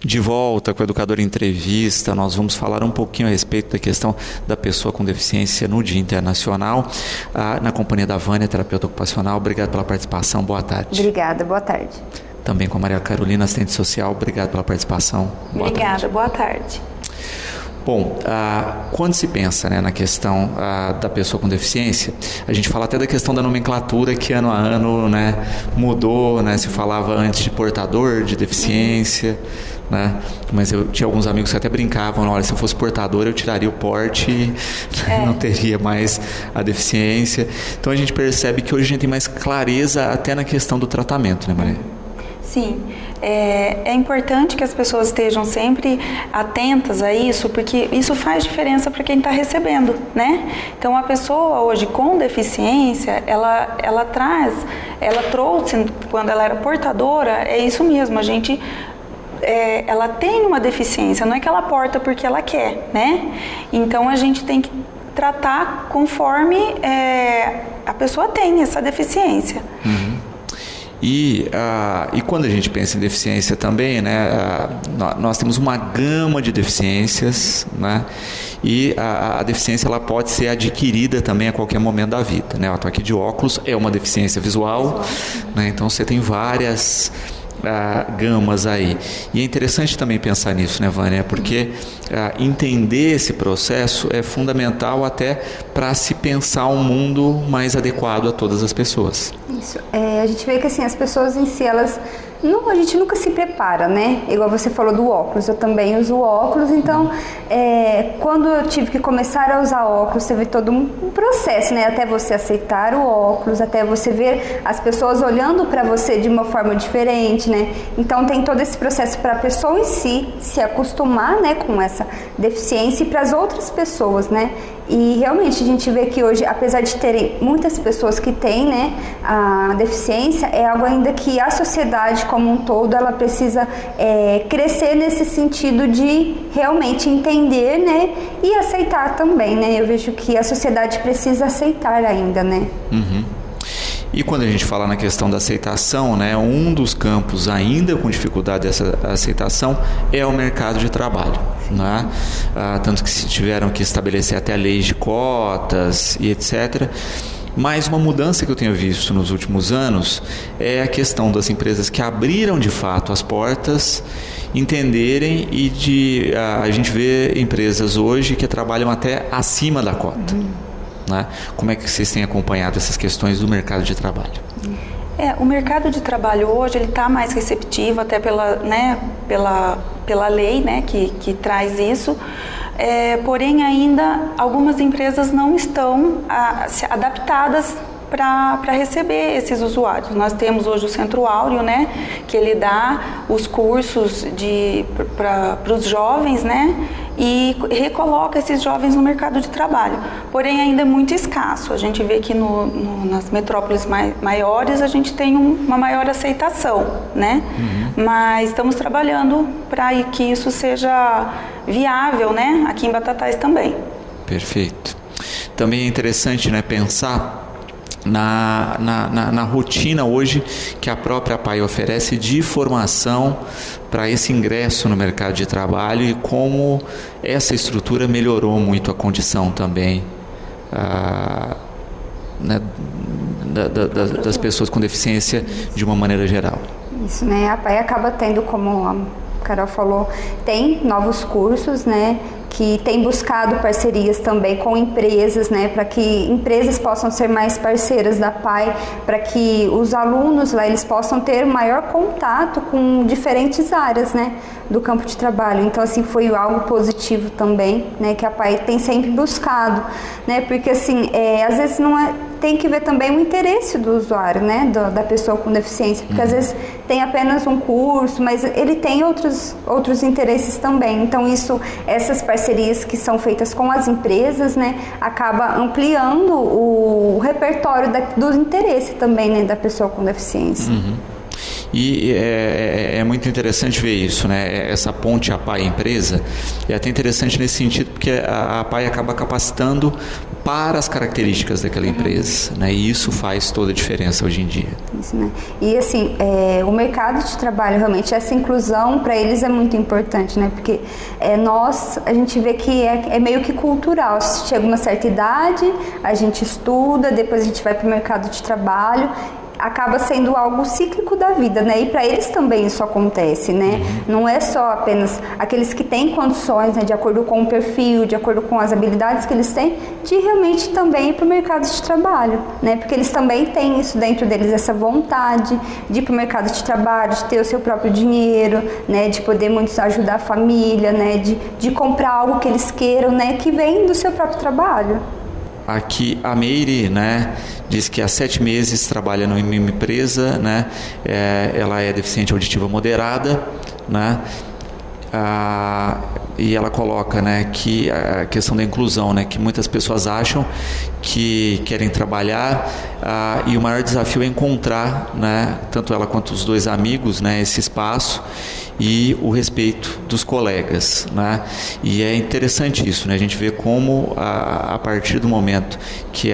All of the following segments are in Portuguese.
De volta com o Educador Entrevista, nós vamos falar um pouquinho a respeito da questão da pessoa com deficiência no Dia Internacional, na companhia da Vânia, terapeuta ocupacional. Obrigado pela participação, boa tarde. Obrigada, boa tarde. Também com a Maria Carolina, assistente social, obrigado pela participação. Obrigada, boa tarde. Bom, quando se pensa, né, na questão da pessoa com deficiência, a gente fala até da questão da nomenclatura que ano a ano, né, mudou, né, se falava antes de portador de deficiência, né, mas eu tinha alguns amigos que até brincavam, olha, se eu fosse portador eu tiraria o porte e não teria mais a deficiência. Então a gente percebe que hoje a gente tem mais clareza até na questão do tratamento, né, Maria? Sim, é importante que as pessoas estejam sempre atentas a isso, porque isso faz diferença para quem está recebendo, né? Então, a pessoa hoje com deficiência, ela trouxe, quando ela era portadora, é isso mesmo, ela tem uma deficiência, não é que ela porta porque ela quer, né? Então, a gente tem que tratar conforme a pessoa tem essa deficiência. Uhum. E quando a gente pensa em deficiência também, né, nós temos uma gama de deficiências, né, e a deficiência ela pode ser adquirida também a qualquer momento da vida, né? Eu estou aqui de óculos, é uma deficiência visual, né, então você tem várias gamas aí. E é interessante também pensar nisso, né, Vânia? Porque entender esse processo é fundamental até para se pensar um mundo mais adequado a todas as pessoas. Isso. A gente vê que assim, as pessoas em si, a gente nunca se prepara, né? Igual você falou do óculos, eu também uso óculos, então quando eu tive que começar a usar óculos, teve todo um processo, né? Até você aceitar o óculos, até você ver as pessoas olhando para você de uma forma diferente, né? Então tem todo esse processo para a pessoa em si se acostumar, né, com essa deficiência e para as outras pessoas, né? E realmente a gente vê que hoje, apesar de terem muitas pessoas que têm, né, a deficiência, é algo ainda que a sociedade como um todo, ela precisa crescer nesse sentido de realmente entender, né, e aceitar também, né? Eu vejo que a sociedade precisa aceitar ainda, né? Uhum. E quando a gente fala na questão da aceitação, né, um dos campos ainda com dificuldade dessa aceitação é o mercado de trabalho, né? Tanto que se tiveram que estabelecer até leis de cotas e etc. Mas uma mudança que eu tenho visto nos últimos anos é a questão das empresas que abriram de fato as portas, entenderem e a gente vê empresas hoje que trabalham até acima da cota. Né? Como é que vocês têm acompanhado essas questões do mercado de trabalho? O mercado de trabalho hoje ele está mais receptivo até pela lei, né, que traz isso. Porém, ainda algumas empresas não estão adaptadas para receber esses usuários. Nós temos hoje o Centro Áureo, né, que ele dá os cursos para os jovens, né, e recoloca esses jovens no mercado de trabalho. Porém, ainda é muito escasso. A gente vê que nas metrópoles maiores a gente tem uma maior aceitação, né? Uhum. Mas estamos trabalhando para que isso seja viável, né, aqui em Batatais também. Perfeito. Também é interessante, né, pensar na rotina hoje que a própria PAI oferece de formação para esse ingresso no mercado de trabalho e como essa estrutura melhorou muito a condição também né, das pessoas com deficiência de uma maneira geral. Isso, né? A PAI acaba tendo, como a Carol falou, tem novos cursos, né, que tem buscado parcerias também com empresas, né, para que empresas possam ser mais parceiras da PAI, para que os alunos lá eles possam ter maior contato com diferentes áreas, né, do campo de trabalho. Então, assim, foi algo positivo também, né, que a PAI tem sempre buscado, né, porque assim, às vezes tem que ver também o interesse do usuário, né, da pessoa com deficiência, porque às vezes tem apenas um curso, mas ele tem outros interesses também. Então, essas parcerias que são feitas com as empresas, né, acaba ampliando o repertório do interesse também, né, da pessoa com deficiência. Uhum. E é muito interessante ver isso, né? Essa ponte APAE-empresa é até interessante nesse sentido, porque a APAE acaba capacitando para as características daquela empresa, né? E isso faz toda a diferença hoje em dia. Isso, né? E assim, o mercado de trabalho, realmente, essa inclusão para eles é muito importante, né? Porque a gente vê que é meio que cultural. Chega uma certa idade, a gente estuda, depois a gente vai para o mercado de trabalho, acaba sendo algo cíclico da vida, né? E para eles também isso acontece, né? Não é só apenas aqueles que têm condições, né, de acordo com o perfil, de acordo com as habilidades que eles têm, de realmente também ir para o mercado de trabalho, né? Porque eles também têm isso dentro deles, essa vontade de ir para o mercado de trabalho, de ter o seu próprio dinheiro, né? De poder muitos ajudar a família, né? De comprar algo que eles queiram, né? Que vem do seu próprio trabalho. Aqui a Meire, né, diz que há 7 meses trabalha numa empresa, né, ela é deficiente auditiva moderada, né, e ela coloca, né, que a questão da inclusão, né, que muitas pessoas acham que querem trabalhar e o maior desafio é encontrar, né, tanto ela quanto os 2 amigos, né, esse espaço e o respeito dos colegas, né? E é interessante isso, né? A gente vê como a partir do momento que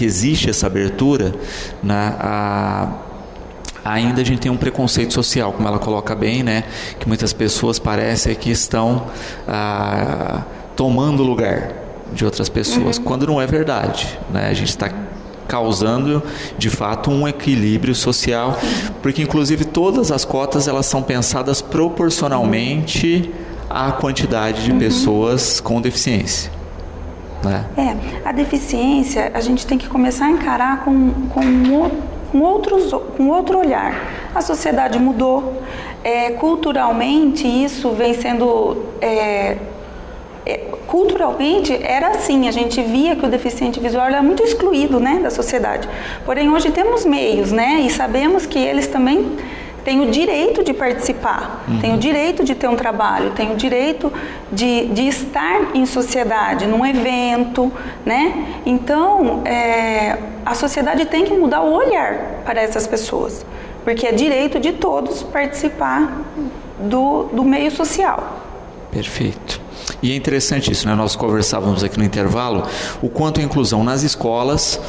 existe essa abertura, né? Ainda a gente tem um preconceito social, como ela coloca bem, né? Que muitas pessoas parecem que estão tomando lugar de outras pessoas, quando não é verdade, né? A gente está causando de fato um equilíbrio social, porque inclusive todas as cotas elas são pensadas proporcionalmente à quantidade de pessoas com deficiência, né? A deficiência a gente tem que começar a encarar com outro olhar. A sociedade mudou, culturalmente isso vem sendo culturalmente era assim, a gente via que o deficiente visual era muito excluído, né, da sociedade. Porém, hoje temos meios, né, e sabemos que eles também têm o direito de participar, têm o direito de ter um trabalho, têm o direito de estar em sociedade, num evento, né. Então, a sociedade tem que mudar o olhar para essas pessoas, porque é direito de todos participar do meio social. Perfeito. E é interessante isso, né? Nós conversávamos aqui no intervalo o quanto a inclusão nas escolas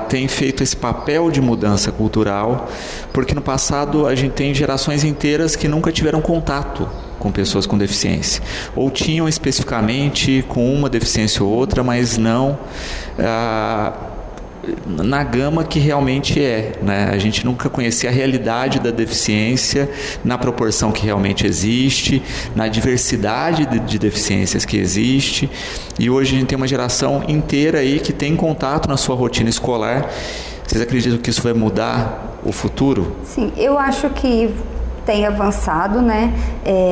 tem feito esse papel de mudança cultural, porque no passado a gente tem gerações inteiras que nunca tiveram contato com pessoas com deficiência, ou tinham especificamente com uma deficiência ou outra, mas não na gama que realmente né? A gente nunca conhecia a realidade da deficiência na proporção que realmente existe, na diversidade de deficiências que existe, e hoje a gente tem uma geração inteira aí que tem contato na sua rotina escolar. Vocês acreditam que isso vai mudar o futuro? Sim, eu acho que tem avançado, né?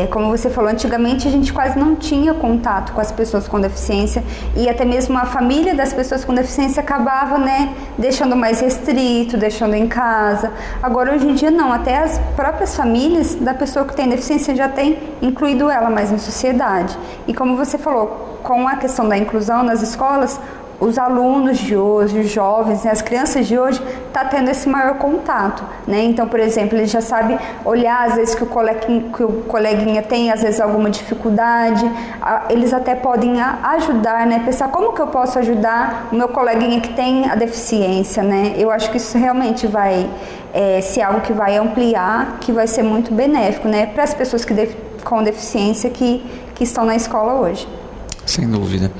Como você falou, antigamente a gente quase não tinha contato com as pessoas com deficiência, e até mesmo a família das pessoas com deficiência acabava, né, deixando mais restrito, deixando em casa. Agora, hoje em dia, não. Até as próprias famílias da pessoa que tem deficiência já tem incluído ela mais na sociedade. E como você falou, com a questão da inclusão nas escolas, os alunos de hoje, os jovens, né, as crianças de hoje, tá tendo esse maior contato, né? Então, por exemplo, ele já sabe olhar, às vezes, que o coleguinha tem, às vezes, alguma dificuldade, eles até podem ajudar, né? Pensar como que eu posso ajudar o meu coleguinha que tem a deficiência, né? Eu acho que isso realmente vai ser algo que vai ampliar, que vai ser muito benéfico, né? Para as pessoas com deficiência que estão na escola hoje. Sem dúvida.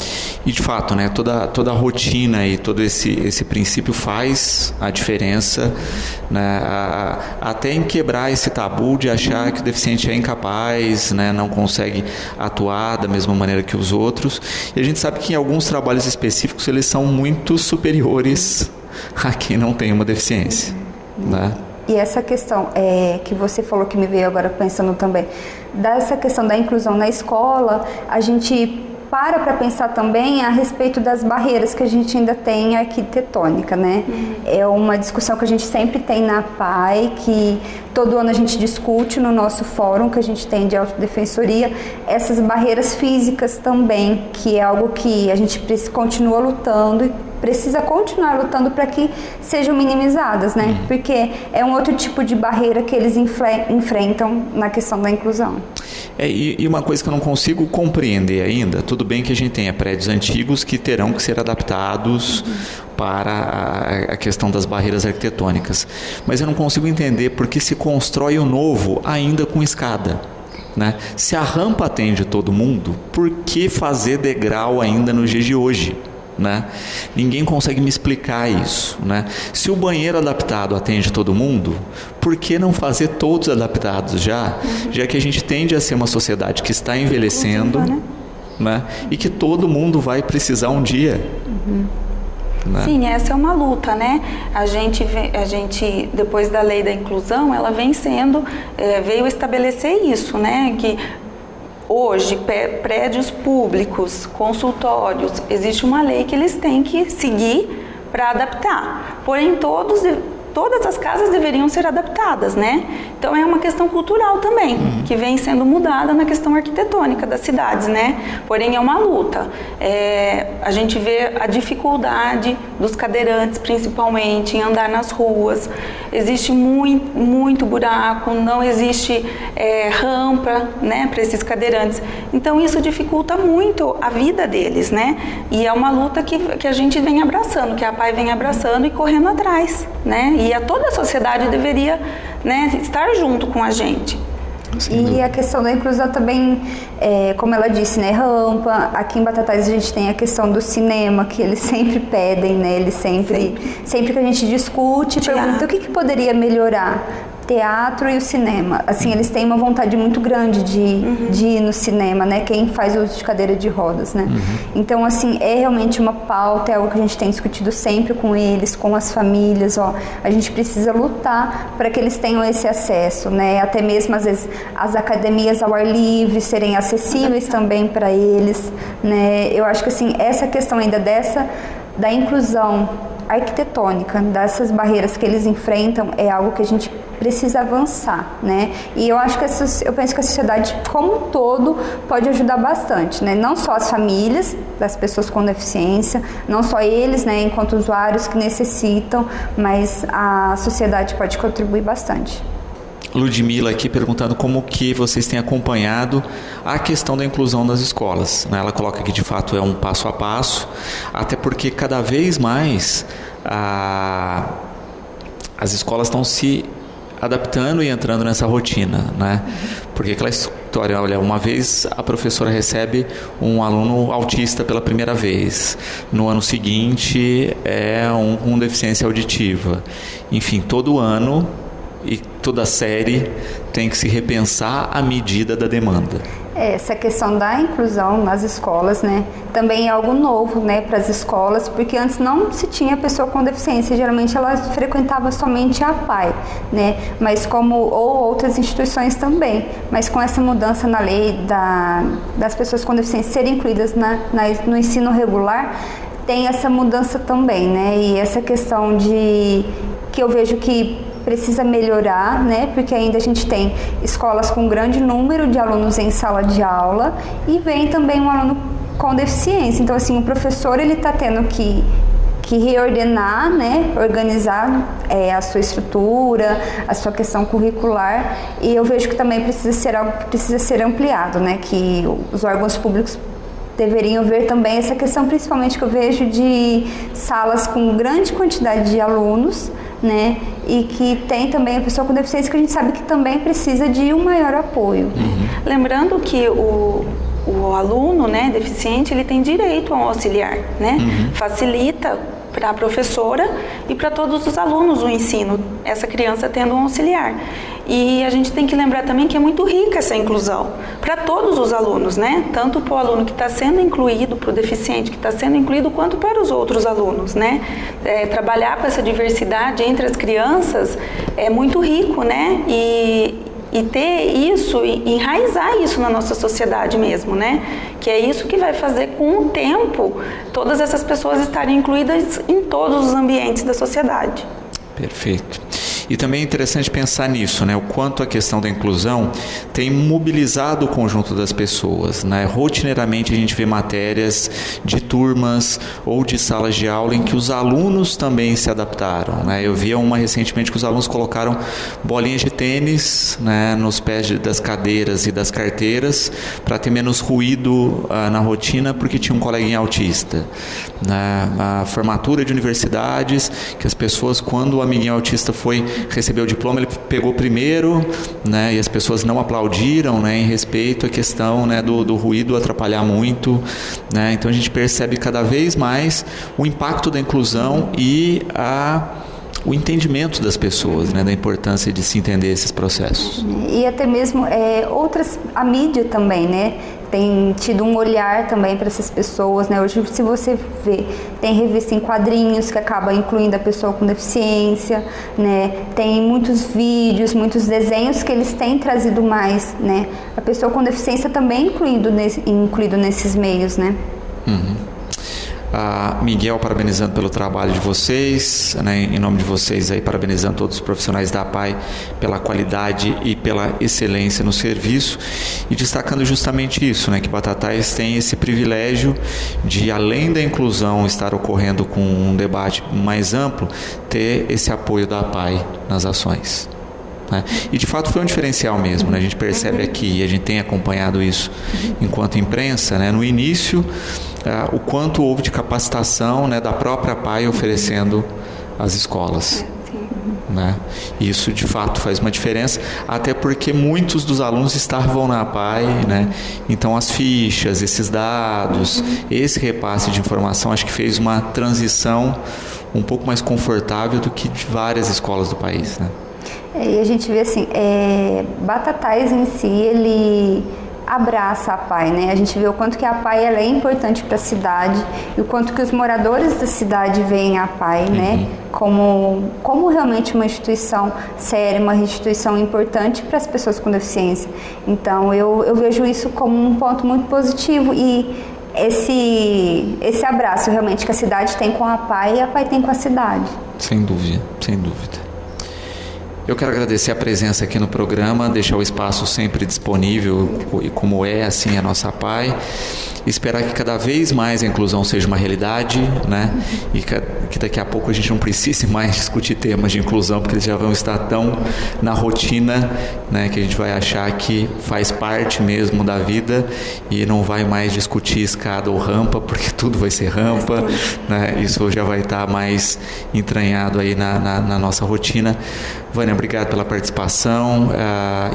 E de fato, né, toda a rotina e todo esse princípio faz a diferença, né, até em quebrar esse tabu de achar que o deficiente é incapaz, né, não consegue atuar da mesma maneira que os outros. E a gente sabe que em alguns trabalhos específicos eles são muito superiores a quem não tem uma deficiência, né? E essa questão que você falou, que me veio agora pensando também, dessa questão da inclusão na escola, a gente para pensar também a respeito das barreiras que a gente ainda tem arquitetônica, né? É uma discussão que a gente sempre tem na APAE, que todo ano a gente discute no nosso fórum que a gente tem de autodefensoria, essas barreiras físicas também, que é algo que a gente continua lutando e precisa continuar lutando para que sejam minimizadas, né? Porque é um outro tipo de barreira que eles enfrentam na questão da inclusão. E uma coisa que eu não consigo compreender ainda, tudo bem que a gente tenha prédios antigos que terão que ser adaptados para a questão das barreiras arquitetônicas, mas eu não consigo entender por que se constrói o novo ainda com escada. Né? Se a rampa atende todo mundo, por que fazer degrau ainda nos dias de hoje? Né? Ninguém consegue me explicar isso, né? Se o banheiro adaptado atende todo mundo, por que não fazer todos adaptados já que a gente tende a ser uma sociedade que está envelhecendo, né? E que todo mundo vai precisar um dia. Né? Sim, essa é uma luta, né? A gente depois da lei da inclusão, ela vem sendo, veio estabelecer isso, né? Que hoje, prédios públicos, consultórios, existe uma lei que eles têm que seguir para adaptar. Porém, todas as casas deveriam ser adaptadas, né? Então é uma questão cultural também, que vem sendo mudada na questão arquitetônica das cidades, né? Porém é uma luta. A gente vê a dificuldade dos cadeirantes, principalmente, em andar nas ruas. Existe muito buraco, não existe rampa, né, para esses cadeirantes. Então isso dificulta muito a vida deles, né? E é uma luta que a gente vem abraçando, que a APAI vem abraçando e correndo atrás, né? E toda a sociedade deveria, né, estar junto com a gente. E a questão da inclusão também, como ela disse, né, rampa. Aqui em Batatais a gente tem a questão do cinema, que eles sempre pedem, né, eles sempre que a gente discute, pergunta o que poderia melhorar. Teatro e o cinema, assim, eles têm uma vontade muito grande de ir no cinema, né, quem faz uso de cadeira de rodas, né, então, assim, é realmente uma pauta, é algo que a gente tem discutido sempre com eles, com as famílias, a gente precisa lutar para que eles tenham esse acesso, né, até mesmo, às vezes, as academias ao ar livre serem acessíveis também para eles, né, eu acho que, assim, essa questão ainda da inclusão arquitetônica, dessas barreiras que eles enfrentam, é algo que a gente precisa avançar, né? E eu acho que eu penso que a sociedade como um todo pode ajudar bastante, né? Não só as famílias das pessoas com deficiência, não só eles, né, enquanto usuários que necessitam, mas a sociedade pode contribuir bastante. Ludmila aqui perguntando como que vocês têm acompanhado a questão da inclusão nas escolas, né? Ela coloca que de fato é um passo a passo, até porque cada vez mais as escolas estão se adaptando e entrando nessa rotina, né? Porque aquela história, olha, uma vez a professora recebe um aluno autista pela primeira vez, no ano seguinte é um com deficiência auditiva, enfim, todo ano e toda série tem que se repensar à medida da demanda. Essa questão da inclusão nas escolas, né, também é algo novo, né, para as escolas, porque antes não se tinha pessoa com deficiência, geralmente ela frequentava somente a APAI, né, mas ou outras instituições também, mas com essa mudança na lei das pessoas com deficiência serem incluídas no ensino regular, tem essa mudança também, né, e essa questão que eu vejo que precisa melhorar, né? Porque ainda a gente tem escolas com grande número de alunos em sala de aula e vem também um aluno com deficiência. Então, assim, o professor ele está tendo que reordenar, né? Organizar a sua estrutura, a sua questão curricular, e eu vejo que também precisa ser algo que precisa ser ampliado, né? Que os órgãos públicos deveriam ver também essa questão, principalmente que eu vejo de salas com grande quantidade de alunos, né, e que tem também a pessoa com deficiência que a gente sabe que também precisa de um maior apoio. Lembrando que o aluno, né, deficiente, ele tem direito a um auxiliar, né? Facilita para a professora e para todos os alunos o ensino, essa criança tendo um auxiliar. E a gente tem que lembrar também que é muito rica essa inclusão para todos os alunos, né? Tanto para o aluno que está sendo incluído, para o deficiente que está sendo incluído, quanto para os outros alunos, né? Trabalhar com essa diversidade entre as crianças é muito rico, né? E ter isso, enraizar isso na nossa sociedade mesmo, né? Que é isso que vai fazer, com o tempo, todas essas pessoas estarem incluídas em todos os ambientes da sociedade. Perfeito. E também é interessante pensar nisso, né? O quanto a questão da inclusão tem mobilizado o conjunto das pessoas, né? Rotineiramente a gente vê matérias de turmas ou de salas de aula em que os alunos também se adaptaram, né? Eu vi uma recentemente que os alunos colocaram bolinhas de tênis, né, nos pés das cadeiras e das carteiras para ter menos ruído na rotina, porque tinha um coleguinha autista. Na formatura de universidades, que as pessoas, quando o amiguinho autista foi receber o diploma, ele pegou primeiro, né, e as pessoas não aplaudiram, né, em respeito à questão, né, do ruído atrapalhar muito, né? Então a gente percebe cada vez mais o impacto da inclusão e o entendimento das pessoas, né, da importância de se entender esses processos. E até mesmo a mídia também, né, tem tido um olhar também para essas pessoas, né? Hoje, se você vê, tem revista em quadrinhos que acaba incluindo a pessoa com deficiência, né? Tem muitos vídeos, muitos desenhos que eles têm trazido mais, né? A pessoa com deficiência também incluído nesses meios, né? Miguel, parabenizando pelo trabalho de vocês, né, em nome de vocês aí, parabenizando todos os profissionais da APAE pela qualidade e pela excelência no serviço, e destacando justamente isso, né, que Batatais tem esse privilégio de, além da inclusão estar ocorrendo com um debate mais amplo, ter esse apoio da APAE nas ações. Né? E de fato foi um diferencial mesmo, né? A gente percebe aqui, e a gente tem acompanhado isso enquanto imprensa, né? No início, o quanto houve de capacitação, né, da própria APAE oferecendo às escolas. Né? Isso de fato faz uma diferença, até porque muitos dos alunos estavam na APAE, né? Então as fichas, esses dados, esse repasse de informação, acho que fez uma transição um pouco mais confortável do que de várias escolas do país, né? E a gente vê assim, Batatais em si, ele abraça a APAE, né? A gente vê o quanto que a APAE ela é importante para a cidade e o quanto que os moradores da cidade veem a APAE, né? Como realmente uma instituição séria, uma instituição importante para as pessoas com deficiência. Então, eu vejo isso como um ponto muito positivo e esse abraço realmente que a cidade tem com a APAE e a APAE tem com a cidade. Sem dúvida, sem dúvida. Eu quero agradecer a presença aqui no programa, deixar o espaço sempre disponível, e como é assim a nossa APAE, esperar que cada vez mais a inclusão seja uma realidade, né? E que daqui a pouco a gente não precise mais discutir temas de inclusão, porque eles já vão estar tão na rotina, né, que a gente vai achar que faz parte mesmo da vida e não vai mais discutir escada ou rampa, porque tudo vai ser rampa, né? Isso já vai estar mais entranhado aí na nossa rotina. Vânia, obrigado pela participação,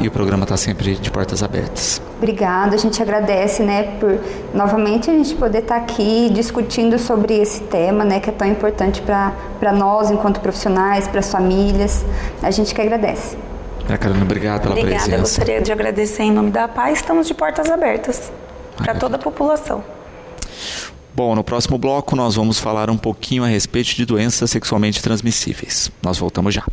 e o programa está sempre de portas abertas. Obrigada, a gente agradece, né, por novamente a gente poder estar aqui discutindo sobre esse tema, né, que é tão importante para nós enquanto profissionais, para as famílias. A gente que agradece. Carolina, obrigado pela presença. Obrigada, eu gostaria de agradecer em nome da APAE, estamos de portas abertas para toda a população. Bom, no próximo bloco nós vamos falar um pouquinho a respeito de doenças sexualmente transmissíveis. Nós voltamos já.